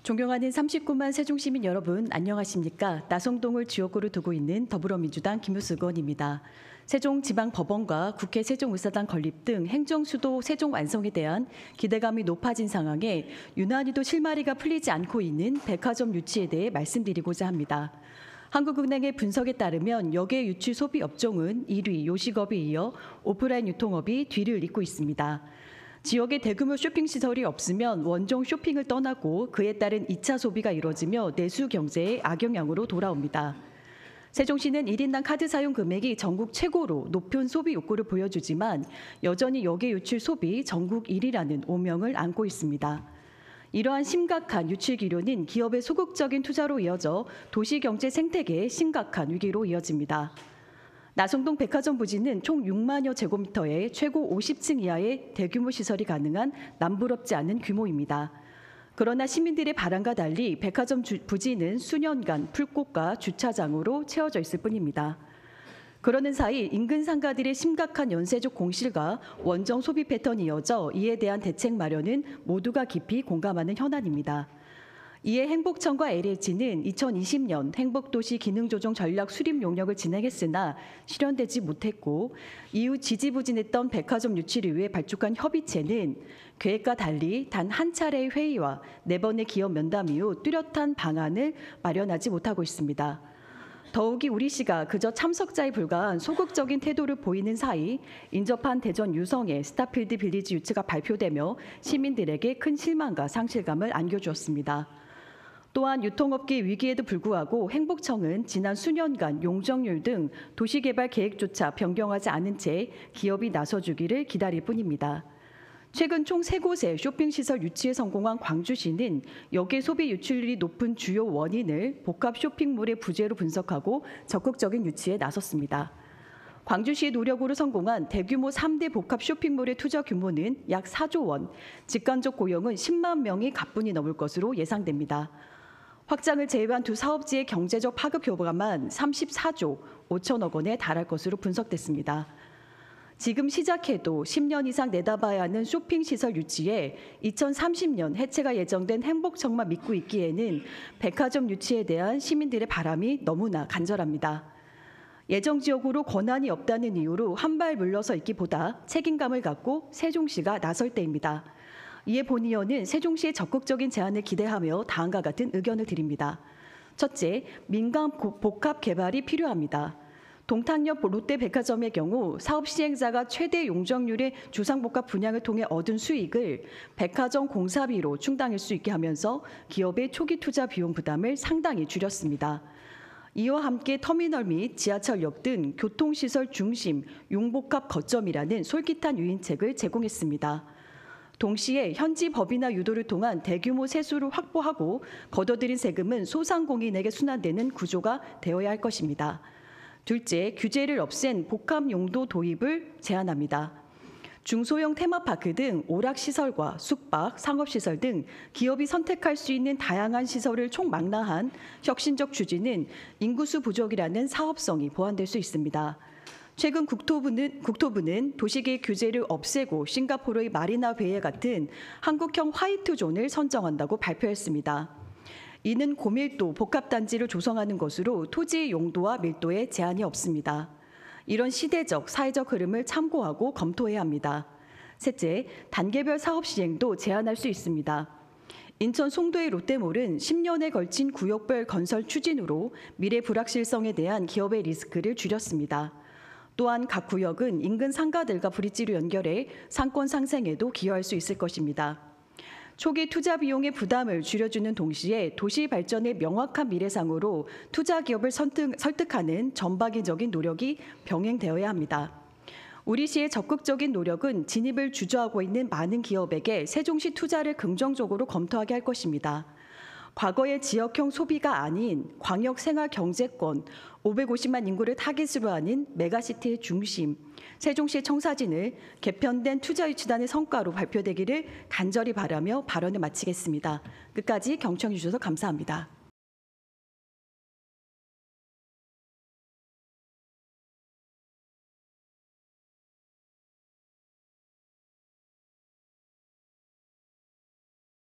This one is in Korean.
존경하는 39만 세종시민 여러분, 안녕하십니까? 나성동을 지역구로 두고 있는 더불어민주당 김우수 의원입니다. 세종지방법원과 국회 세종의사당 건립 등 행정수도 세종 완성에 대한 기대감이 높아진 상황에 유난히도 실마리가 풀리지 않고 있는 백화점 유치에 대해 말씀드리고자 합니다. 한국은행의 분석에 따르면 역외 유치 소비 업종은 1위 요식업에 이어 오프라인 유통업이 뒤를 잇고 있습니다. 지역에 대규모 쇼핑시설이 없으면 원정 쇼핑을 떠나고 그에 따른 2차 소비가 이뤄지며 내수 경제에 악영향으로 돌아옵니다. 세종시는 1인당 카드 사용 금액이 전국 최고로 높은 소비 욕구를 보여주지만 여전히 역외 유출 소비 전국 1위라는 오명을 안고 있습니다. 이러한 심각한 유출 기류는 기업의 소극적인 투자로 이어져 도시경제 생태계의 심각한 위기로 이어집니다. 나성동 백화점 부지는 총 6만여 제곱미터의 최고 50층 이하의 대규모 시설이 가능한 남부럽지 않은 규모입니다. 그러나 시민들의 바람과 달리 백화점 부지는 수년간 풀꽃과 주차장으로 채워져 있을 뿐입니다. 그러는 사이 인근 상가들의 심각한 연쇄적 공실과 원정 소비 패턴이 이어져 이에 대한 대책 마련은 모두가 깊이 공감하는 현안입니다. 이에 행복청과 LH는 2020년 행복도시 기능조정 전략 수립 용역을 진행했으나 실현되지 못했고 이후 지지부진했던 백화점 유치를 위해 발족한 협의체는 계획과 달리 단 한 차례의 회의와 4번의 기업 면담 이후 뚜렷한 방안을 마련하지 못하고 있습니다. 더욱이 우리시가 그저 참석자에 불과한 소극적인 태도를 보이는 사이 인접한 대전 유성의 스타필드 빌리지 유치가 발표되며 시민들에게 큰 실망과 상실감을 안겨주었습니다. 또한 유통업계 위기에도 불구하고 행복청은 지난 수년간 용적률 등 도시개발 계획조차 변경하지 않은 채 기업이 나서주기를 기다릴 뿐입니다. 최근 총 3곳의 쇼핑시설 유치에 성공한 광주시는 역외 소비 유출률이 높은 주요 원인을 복합 쇼핑몰의 부재로 분석하고 적극적인 유치에 나섰습니다. 광주시의 노력으로 성공한 대규모 3대 복합 쇼핑몰의 투자 규모는 약 4조 원, 직간접 고용은 10만 명이 가뿐히 넘을 것으로 예상됩니다. 확장을 제외한 두 사업지의 경제적 파급 효과만 34조 5천억 원에 달할 것으로 분석됐습니다. 지금 시작해도 10년 이상 내다봐야 하는 쇼핑시설 유치에 2030년 해체가 예정된 행복청만 믿고 있기에는 백화점 유치에 대한 시민들의 바람이 너무나 간절합니다. 예정지역으로 권한이 없다는 이유로 한 발 물러서 있기보다 책임감을 갖고 세종시가 나설 때입니다. 이에 본 의원은 세종시의 적극적인 제안을 기대하며 다음과 같은 의견을 드립니다. 첫째, 민간 복합 개발이 필요합니다. 동탄역 롯데백화점의 경우 사업 시행자가 최대 용적률의 주상복합 분양을 통해 얻은 수익을 백화점 공사비로 충당할 수 있게 하면서 기업의 초기 투자 비용 부담을 상당히 줄였습니다. 이와 함께 터미널 및 지하철역 등 교통시설 중심 융복합 거점이라는 솔깃한 유인책을 제공했습니다. 동시에 현지 법이나 유도를 통한 대규모 세수를 확보하고 걷어들인 세금은 소상공인에게 순환되는 구조가 되어야 할 것입니다. 둘째, 규제를 없앤 복합 용도 도입을 제한합니다. 중소형 테마파크 등 오락시설과 숙박, 상업시설 등 기업이 선택할 수 있는 다양한 시설을 총망라한 혁신적 추진은 인구수 부족이라는 사업성이 보완될 수 있습니다. 최근 국토부는 도시계획 규제를 없애고 싱가포르의 마리나 베이와 같은 한국형 화이트존을 선정한다고 발표했습니다. 이는 고밀도 복합단지를 조성하는 것으로 토지의 용도와 밀도에 제한이 없습니다. 이런 시대적, 사회적 흐름을 참고하고 검토해야 합니다. 셋째, 단계별 사업 시행도 제한할 수 있습니다. 인천 송도의 롯데몰은 10년에 걸친 구역별 건설 추진으로 미래 불확실성에 대한 기업의 리스크를 줄였습니다. 또한 각 구역은 인근 상가들과 브릿지로 연결해 상권 상생에도 기여할 수 있을 것입니다. 초기 투자 비용의 부담을 줄여주는 동시에 도시 발전의 명확한 미래상으로 투자 기업을 설득하는 전방위적인 노력이 병행되어야 합니다. 우리 시의 적극적인 노력은 진입을 주저하고 있는 많은 기업에게 세종시 투자를 긍정적으로 검토하게 할 것입니다. 과거의 지역형 소비가 아닌 광역 생활 경제권, 550만 인구를 타깃으로 하는 메가시티의 중심, 세종시 청사진을 개편된 투자유치단의 성과로 발표되기를 간절히 바라며 발언을 마치겠습니다. 끝까지 경청해 주셔서 감사합니다.